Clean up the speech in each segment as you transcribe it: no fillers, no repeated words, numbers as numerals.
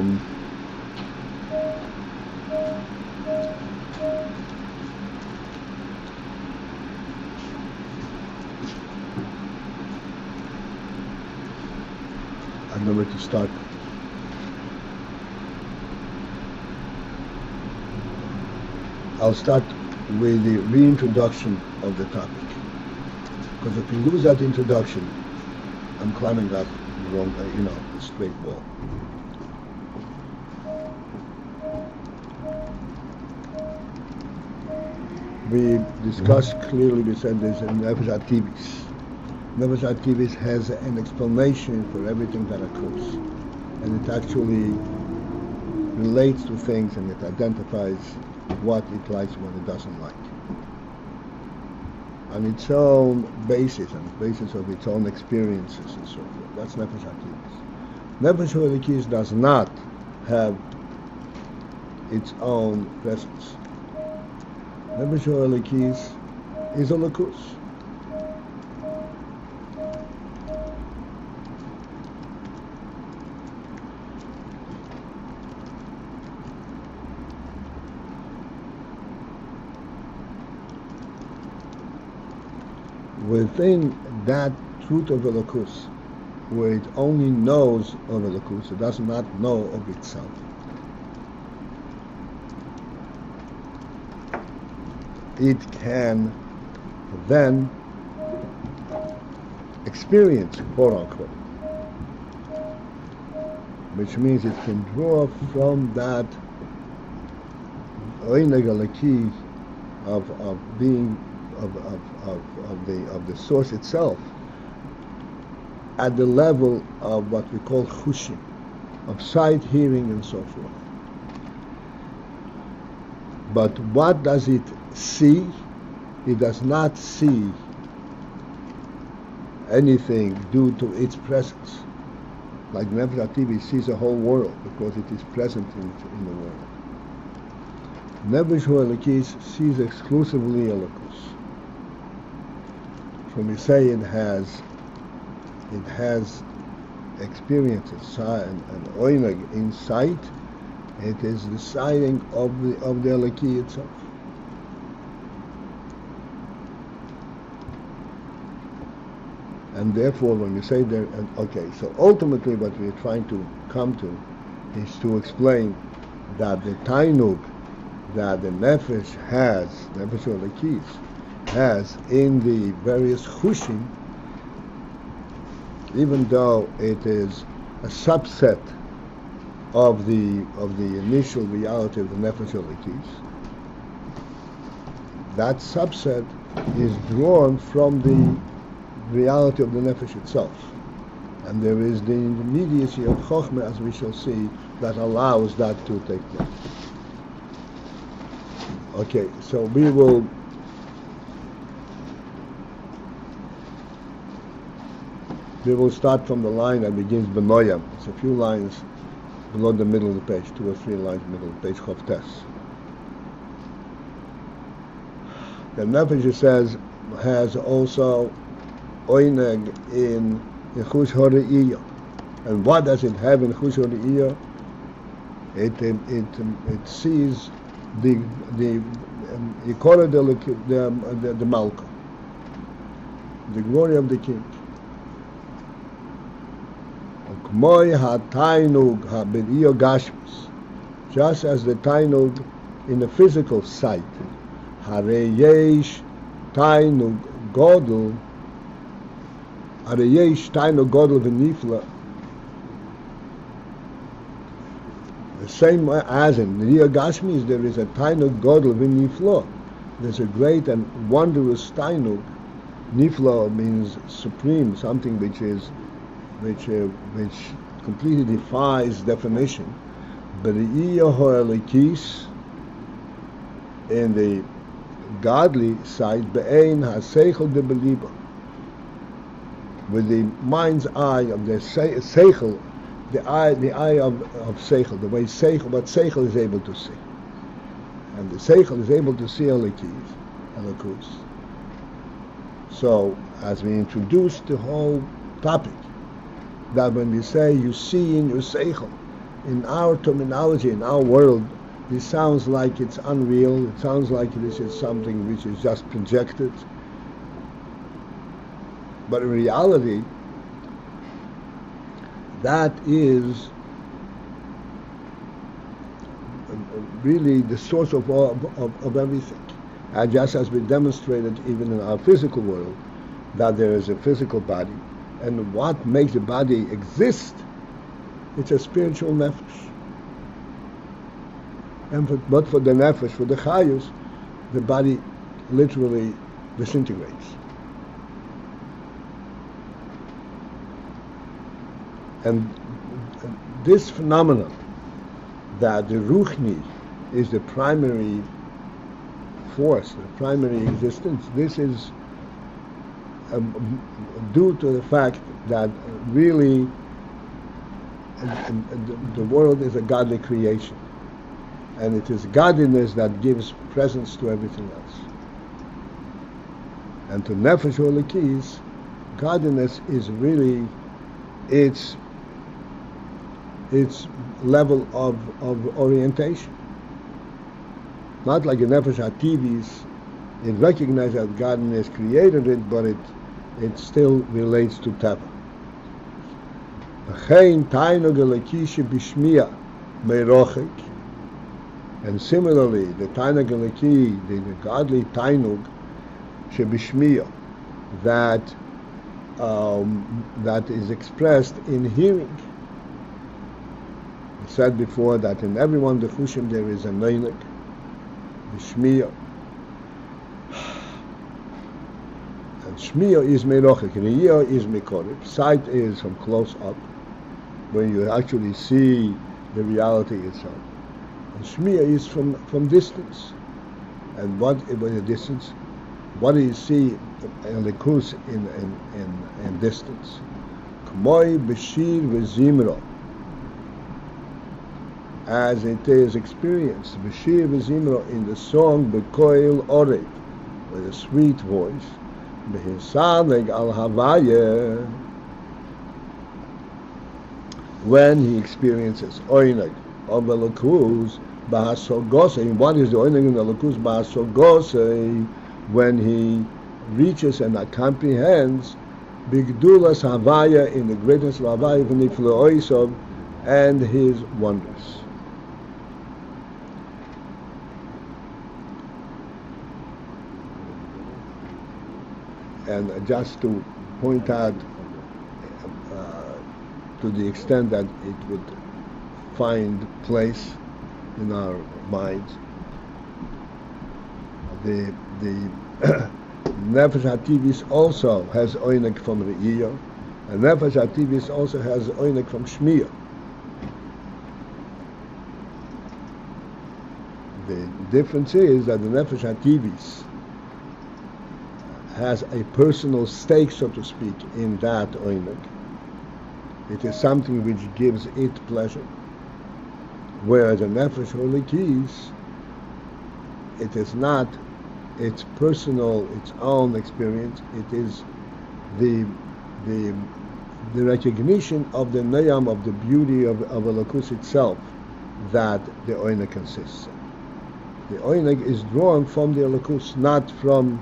I know where to start. I'll start with the reintroduction of the topic. Because if we lose that introduction, I'm climbing up the wrong, a straight wall. We discussed clearly, we said there's a Nefesh HaTivis. Nefesh HaTivis has an explanation for everything that occurs. And it actually relates to things and it identifies what it likes and what it doesn't like. On its own basis, on the basis of its own experiences and so forth. That's Nefesh HaTivis. Nefesh HaElokis does not have its own presence. Nefesh HaElokis is a Lakus. Within that truth of Elokus, where it only knows of Elokus, it does not know of itself. It can then experience, quote unquote, which means it can draw from that Oineg Eliki of being of the source itself at the level of what we call chushim, of sight, hearing, and so forth. But what does it see? It does not see anything due to its presence. Like Nefesh HaTivis sees the whole world because it is present in the world. Nefesh HaElokis sees exclusively Elokus. When we say it has experiences and oineg in sight, it is the sighting of the Eloki itself. And therefore, when we say there, okay, so ultimately what we're trying to come to is to explain that the tainug that the nefesh has, nefesh HaElokis, has in the various chushim, even though it is a subset of the initial reality of the nefesh HaElokis, that subset is drawn from the reality of the nefesh itself, and there is the immediacy of chokhmah, as we shall see, that allows that to take place. Okay, so we will start from the line that begins Benoyam. It's a few lines below the middle of the page, 2 or 3 lines middle of the page, Chavtes. The Nefesh, it says, has also oineg in Chush HaRe'iyah. And what does it have in Chush HaRe'iyah? It sees the Malka, the glory of the king. Just as the tainug in the physical sight, hareyesh tainug godel, hareyesh tainug godel v'nifla, the same as in the Riyah Gashmis, there is a tainug godel v'nifla. There's a great and wondrous tainug. Nifla means supreme, something which completely defies definition. But the HaElokis, in the godly side, be'ein ha'seichel de beliba, with the mind's eye of the seichel, the eye of seichel, the way seichel, what seichel is able to see, and the seichel is able to see Elokus. So, as we introduced the whole topic, that when we say you see in your seichel, in our terminology, in our world, this sounds like it's unreal. It sounds like this is something which is just projected. But in reality, that is really the source of everything. And just as we demonstrated even in our physical world, that there is a physical body, and what makes the body exist, it's a spiritual nefesh. But for the nefesh, for the chayus, the body literally disintegrates. And this phenomenon, that the ruchni is the primary force, the primary existence, this is due to the fact that really the world is a godly creation. And it is godliness that gives presence to everything else. And to Nefesh Olikis, godliness is really its level of orientation. Not like a Nefesh HaTivis, it recognizes that godliness created it, but it still relates to Teva. And similarly, the Tainug Eliki, the godly Tainug Shebishmiya, that is expressed in hearing. I said before that in every one of the Chushim there is a Neinik, Shmiya. And Shmiya is Merochik, Riyah is Mekorib. Sight is from close up, when you actually see the reality itself. And Shmiya is from distance. And what about the distance? What do you see in the Kus in distance? K'moi b'shir v'zimro, as it is experienced, b'shir v'zimro, in the song b'koil oreg, with a sweet voice, b'hisaleg al havaya, when he experiences oineg of the Lakus b'hasogosei. What is the oineg in the Lakus b'hasogosei? When he reaches and comprehends bigdulas havaya, in the greatness of havaya, v'nifleoisov, and his wonders. And just to point out, to the extent that it would find place in our minds, the Nefesh HaTivis also has oinek from Re'iyah, and Nefesh HaTivis also has oinek from Shmiyah. The difference is that the Nefesh HaTivis has a personal stake, so to speak, in that oinek. It is something which gives it pleasure. Whereas the Nefesh Olikis, it is not its personal, its own experience. It is the recognition of the neyam, of the beauty of Elokus itself, that the oinek consists of. The oinek is drawn from the Elokus, not from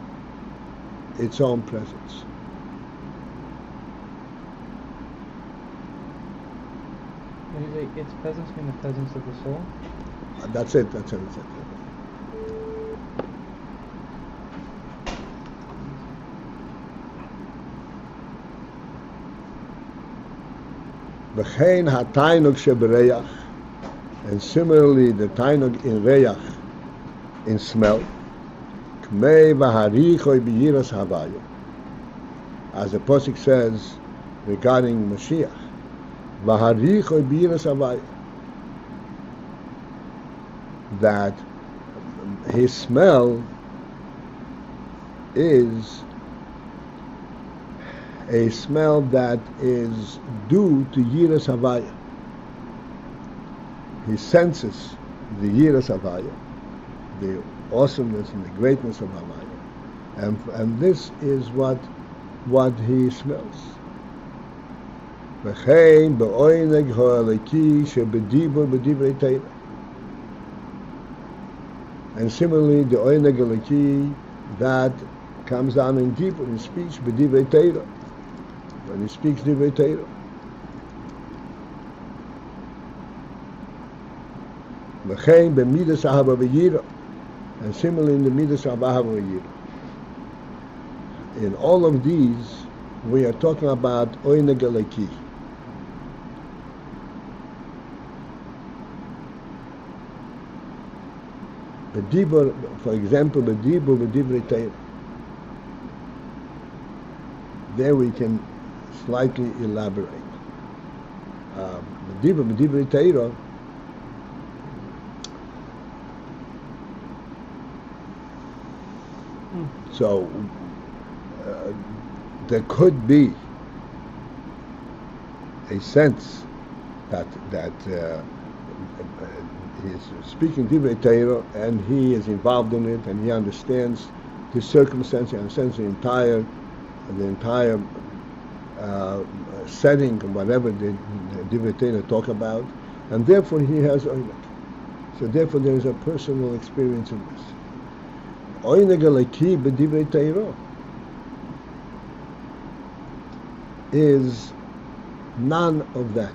its own presence. When you say its presence, mean the presence of the soul? That's it. V'chein ha'tainug shebereach, and similarly the tainug in reach, in smell, k'mei v'harichoi b'yiras havaya, as the Pasuk says regarding Mashiach, v'harichoi b'yiras havaya, that his smell is a smell that is due to Yiras Havaya. He senses the Yiras Havaya, the awesomeness and the greatness of Havaya, and this is what he smells. וכן בעונג האלוקי שבדיבור בדברי תורה. And similarly, the Oyneg Eliki that comes down in deeper in speech, b'divrei Torah, when he speaks divrei Torah. V'chein b'midas ahava v'yira, and similarly in the midas of ahava v'yira. In all of these, we are talking about Oyneg Eliki. B'dibur, for example, b'dibur b'divrei Torah. There we can slightly elaborate. B'dibur b'divrei Torah. So there could be a sense that he is speaking divrei Torah and he is involved in it and he understands the circumstance, he understands the entire setting and whatever the divrei Torah talk about, and therefore he has oyneg. So therefore there is a personal experience in this. Oyneg eliki b'divrei Torah is none of that.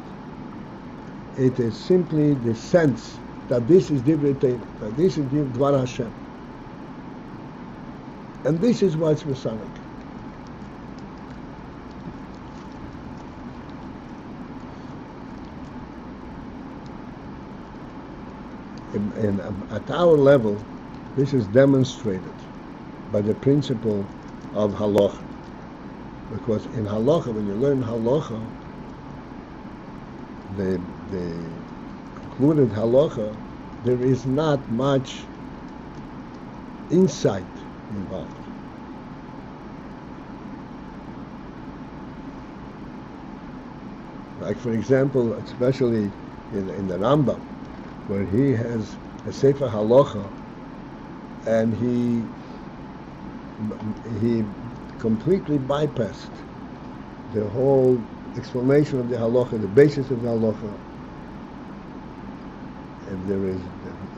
It is simply the sense that this is divrei Torah, that this is Dvar Hashem, and this is what's Masonic. At our level, this is demonstrated by the principle of halacha, because in halacha, when you learn halacha, the included halacha, there is not much insight involved. Like for example, especially in the Rambam, where he has a Sefer Halacha, and he completely bypassed the whole explanation of the halacha, the basis of the halacha, and there is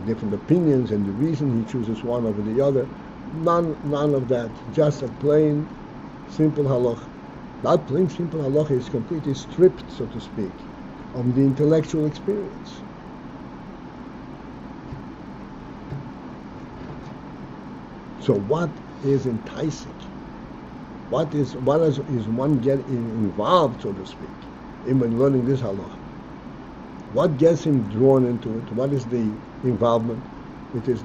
different opinions and the reason he chooses one over the other. None of that. Just a plain, simple halacha. That plain, simple halacha is completely stripped, so to speak, of the intellectual experience. So what is enticing? What is one getting involved, so to speak, in learning this halacha? What gets him drawn into it? What is the involvement? It is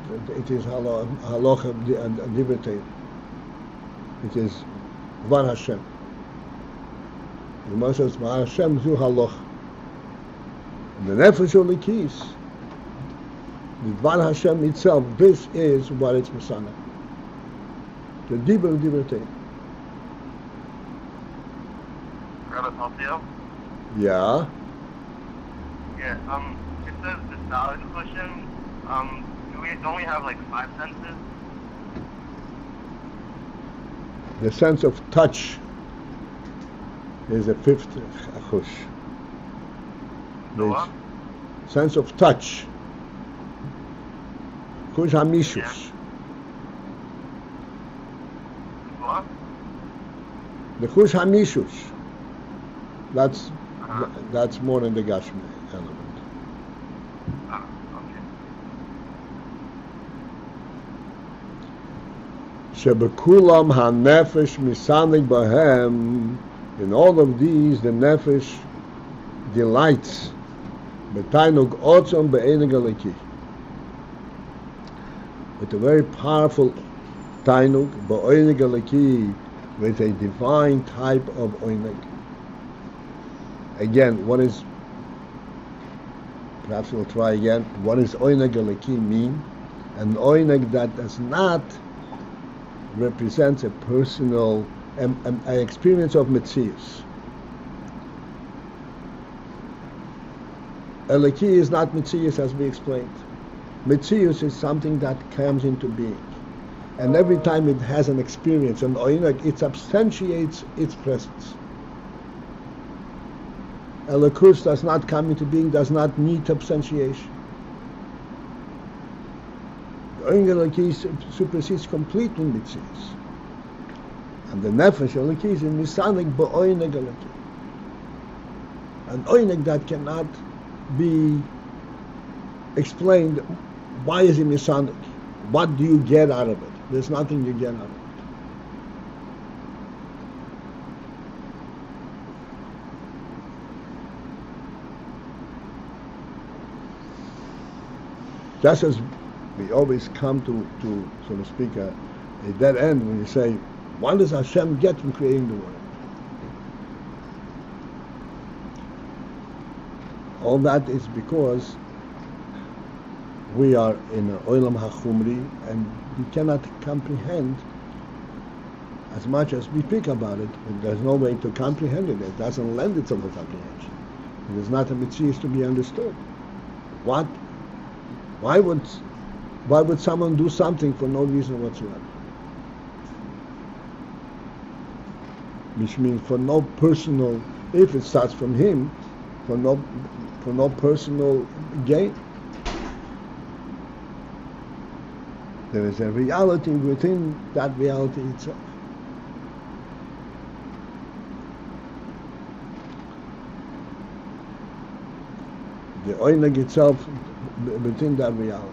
halacha divrei Torah. It is Dvar Hashem. The Gemara says Dvar Hashem zu halacha. The nefesh olikis, the Dvar Hashem itself. This is what it's Masana. The divrei Torah. Rabbi Paltiel? Yeah. Yeah, it says the knowledge question, don't we have like 5 senses? The sense of touch is a 5th achush. The what? Sense of touch. Chush hamishus. Yeah. What? The chush hamishus. That's more than the Gashmi element. Shebekulam hanefesh misanig bahem. In all of these, the nefesh delights. Betainug otzon be'eneg eliki. With a very powerful tainug be'eneg eliki, with a divine type of oineg. Again, perhaps we'll try again, what does oyneg eliki mean? An oyneg that does not represent a personal an experience of metzius. Eliki is not metzius, as we explained. Metzius is something that comes into being. And every time it has an experience, an oyneg, it substantiates its presence. Elokus does not come into being, does not need substantiation. The Oyin Elokis supersedes completely Mitzias. And the Nefesh Elokis is Misanik B'Oyneg Eloki. An Oyneg that cannot be explained. Why is he Misanik? What do you get out of it? There's nothing you get out of it. Just as we always come to so to speak, a dead end when you say, what does Hashem get from creating the world? All that is because we are in an Olam HaChumri and we cannot comprehend as much as we speak about it. There's no way to comprehend it. It doesn't lend itself to comprehension. It is not a mitzvah to be understood. Why would someone do something for no reason whatsoever? Which means for no personal, if it starts from him, for no personal gain. There is a reality within that reality itself. The oineg itself within that reality.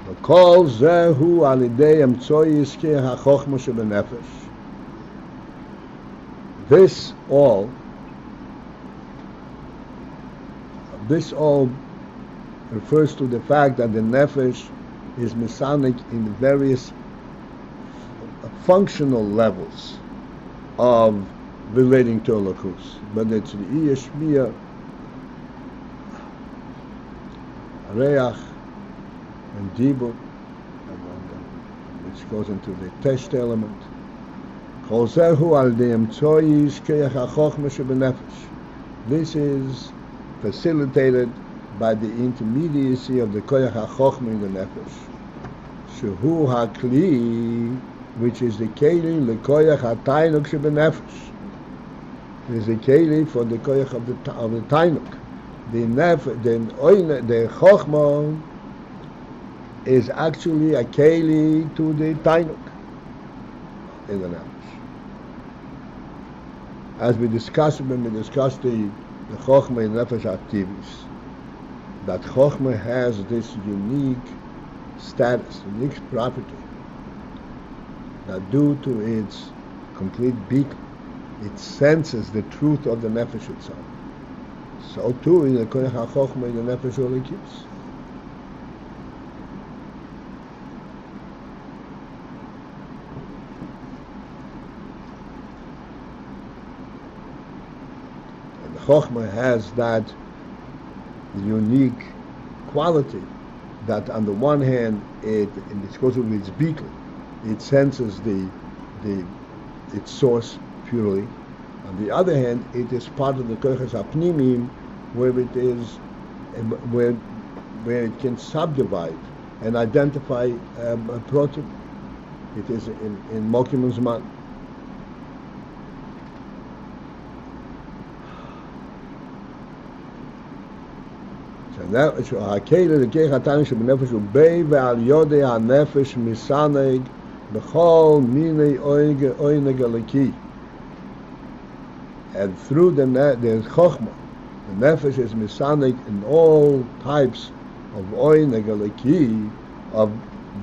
וכל זה הוא על ידי אמצעי עסקי החוכמה שבנפש. This all refers to the fact that the nefesh is messianic in various functional levels of relating to Elokus. But it's the Iyashmiya, Reach, and Dibur, which goes into the test element. This is facilitated by the intermediacy of the Koyach HaChochma in the Nefesh. Shehu HaKli, which is the Keli LeKoyach HaTainuk shebenefesh. It is the Keli for the Koyach of the Tainuk. The Chochma is actually a Keli to the Tainuk in the Nefesh. As we discussed when we discussed the Chochma in Nefesh Aktivis, that Chochma has this unique status, unique property, that due to its complete beacon, it senses the truth of the Nefesh itself. So too in the Koyach HaChochma in the Nefesh Olikis. And the Chochma has that unique quality that on the one hand, because of its beacon, it senses its source purely. On the other hand, it is part of the koyches hapnimim, where it is, where it can subdivide and identify a protein. It is in Mokim Uzman. הכלי לכך התניא שבנפש הוא בי ועל יודי הנפש מסנג בכל מיני עונג אלוקי. And through the chokhmah, the nefesh is misanik in all types of oineg eliki, of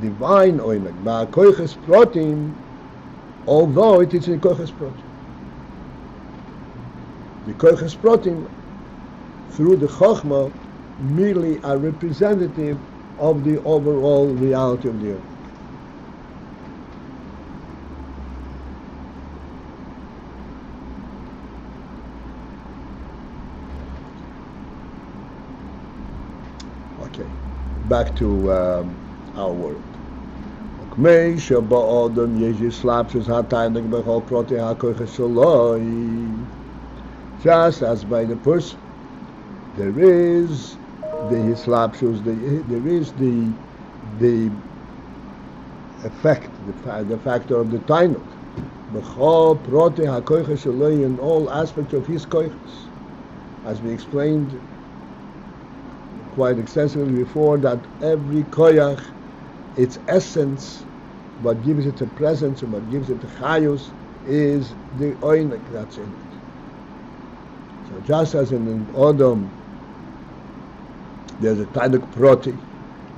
divine oineg. Ba'koiches protim, although it is in koiches protim. The koiches protim, through the chokhmah, merely a representative of the overall reality of the earth. Okay, back to our world. Just as by the person, there is the hislapshus, there is the effect, the factor of the tainuk. B'chol protei hakoiches sheloi, in all aspects of his koiches. As we explained quite extensively before, that every koyach, its essence, what gives it a presence and what gives it a chayus, is the oinek that's in it. So just as in an Odom, there's a tainuk proti,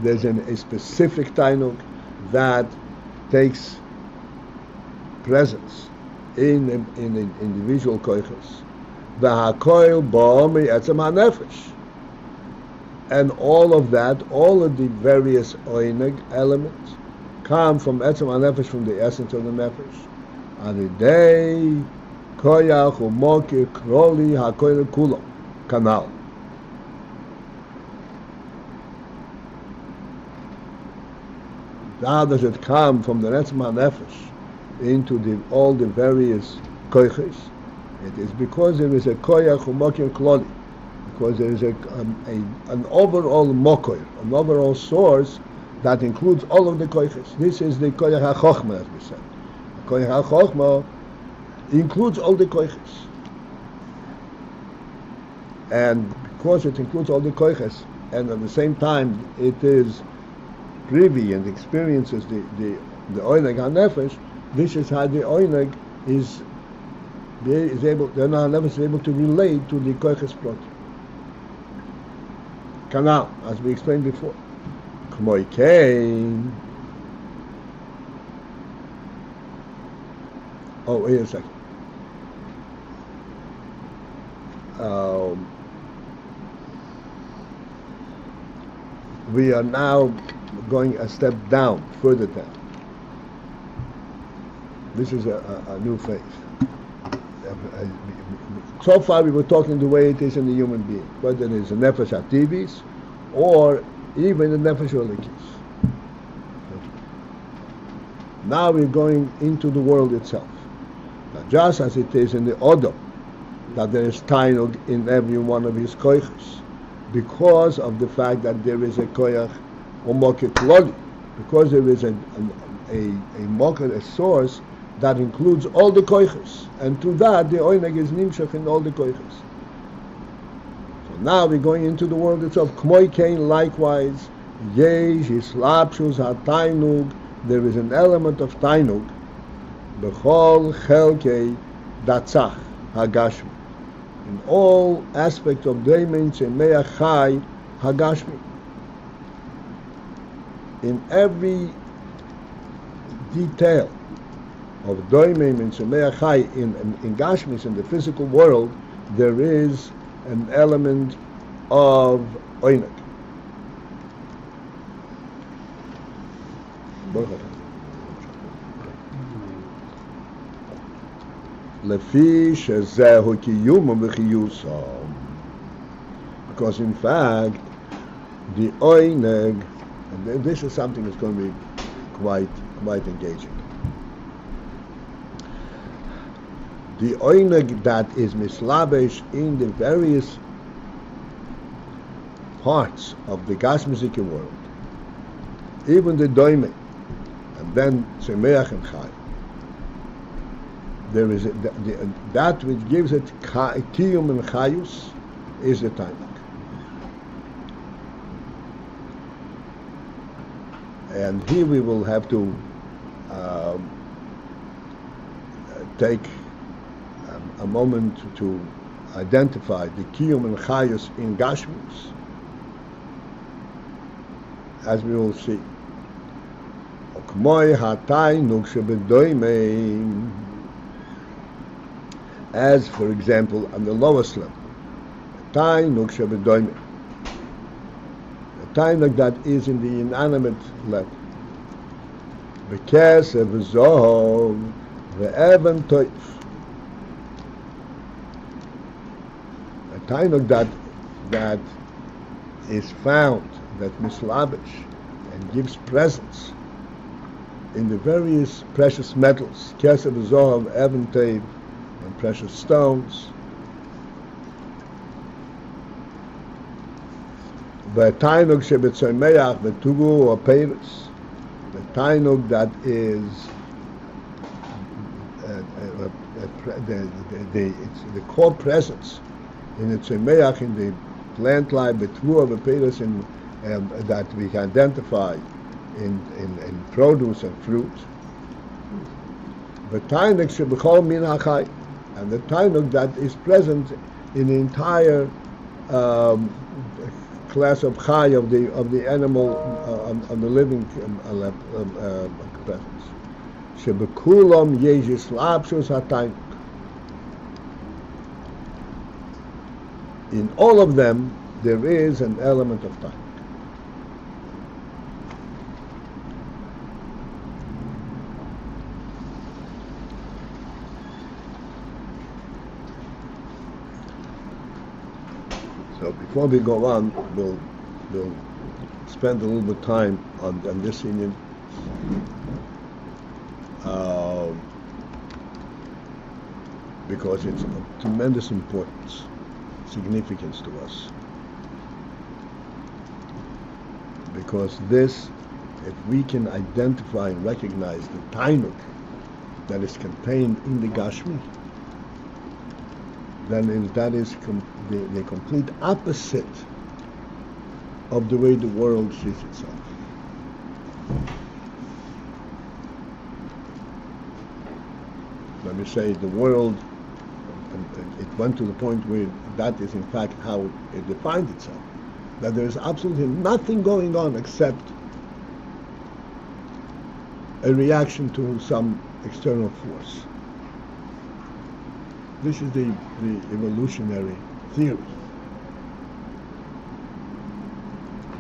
there's a specific tainuk that takes presence in individual koiches. V'hakoil ba'omi etzem hanefesh. And all of that, all of the various oineg elements, come from etzem hanefesh, from the essence of the nefesh. Alidei koyach umokir kroli hakoil kulo, kanal. How does it come from the etzem hanefesh into all the various koiches? It is because there is a koyach umokir kroli, because there is an overall mokoir, an overall source that includes all of the koiches. This is the koyach hachochma, as we said. The koyach hachochma includes all the koiches. And because it includes all the koiches, and at the same time it is privy and experiences the oineg hanefesh, this is how the oineg is able, the hanefesh is able to relate to the koiches proti. Kanal, as we explained before. K'moi kein. Oh, wait a second. We are now going a step down, further down. This is a new phase. So far we were talking the way it is in the human being, whether it is a nefesh ativis or even the nefesh olikis. Now we're going into the world itself. Now, just as it is in the Odom, that there is tainug in every one of his koiches, because of the fact that there is a koyach or moket loli, because there is a moket, a source that includes all the koiches, and to that the oineg is nimshach in all the koiches. So now we're going into the world itself. K'moi kein, likewise, yesh hislapshus hatainug, there is an element of tainug, b'chol chelkei datzach hagashmi, in all aspects of Deimen Tzemei Chai Hagashmi. In every detail of Deimen and Tzemei Chai in Gashmis, in the physical world, there is an element of Oinek. Because in fact, the oineg, and this is something that's going to be quite engaging. The oineg that is mislabesh in the various parts of the Gashmisike world, even the doime, and then Tzemeach and Chai, there is that which gives it kiyum and chayus is the tainuk. And here we will have to take a moment to identify the kiyum and chayus in Gashmus, as we will see. As, for example, on the lowest level, tainuk shebedoime, a tainuk that is in the inanimate level, v'kesef v'zohov v'evan toif, a tainuk that is found, that mislabish and gives presence in the various precious metals, kesef v'zohov, evan toif, and precious stones. The tainug shebetzomeach betugu or peiros, the tainug that is the core presence in the Tzemeach, in the plant life, the true of the pillars that we can identify in produce and fruit. The Tainuk shebechol min hachai, and the Tainuk that is present in the entire class of chai, of the animal, of the living presence. Shebekulam yejis lapshus hatainuk. In all of them, there is an element of tainuk. So before we go on, we'll spend a little bit of time on this union. Because it's of tremendous importance, significance to us. Because this, if we can identify and recognize the tainuk that is contained in the Gashmi, then that is the complete opposite of the way the world sees itself. Let me say, the world, it went to the point where that is in fact how it defined itself. That there is absolutely nothing going on except a reaction to some external force. This is the evolutionary theory,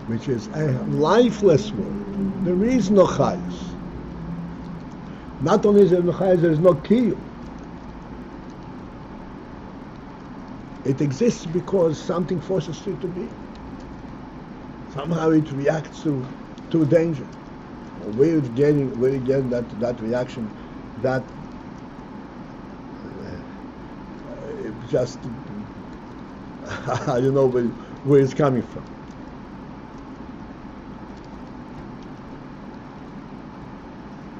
which is a lifeless world. There is no chayus. Not only is there no chayus, there is no kiyum. It exists because something forces it to be. Somehow it reacts to danger. Where it getting that reaction, that just I don't know where it's coming from.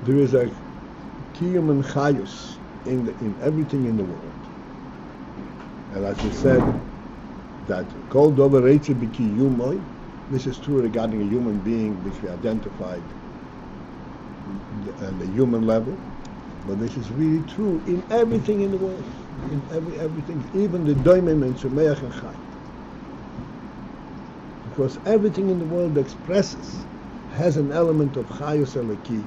There is a kiyum and chayus in everything in the world. And as we said, that kol dover reitzeh b'kiyumoy, this is true regarding a human being which we identified at the human level, but this is really true in everything in the world, in everything, even the doimim and tzemeach and chai. Because everything in the world has an element of chayus eliki,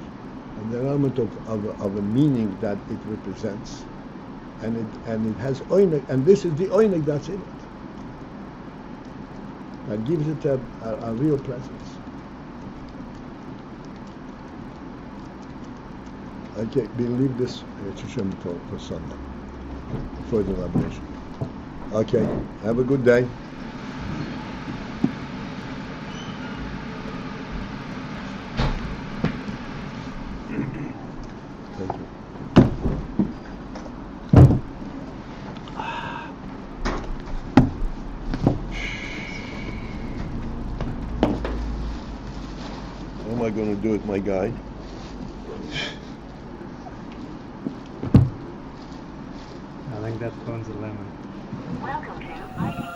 and an element of a meaning that it represents. And it has oynek, and this is the oynek that's in it. That gives it a real presence. Okay, we'll leave this for Sunday, for the elaboration. Okay, have a good day. Thank you. What am I going to do with my guy? I think that phone's a lemon. Welcome to Ayin.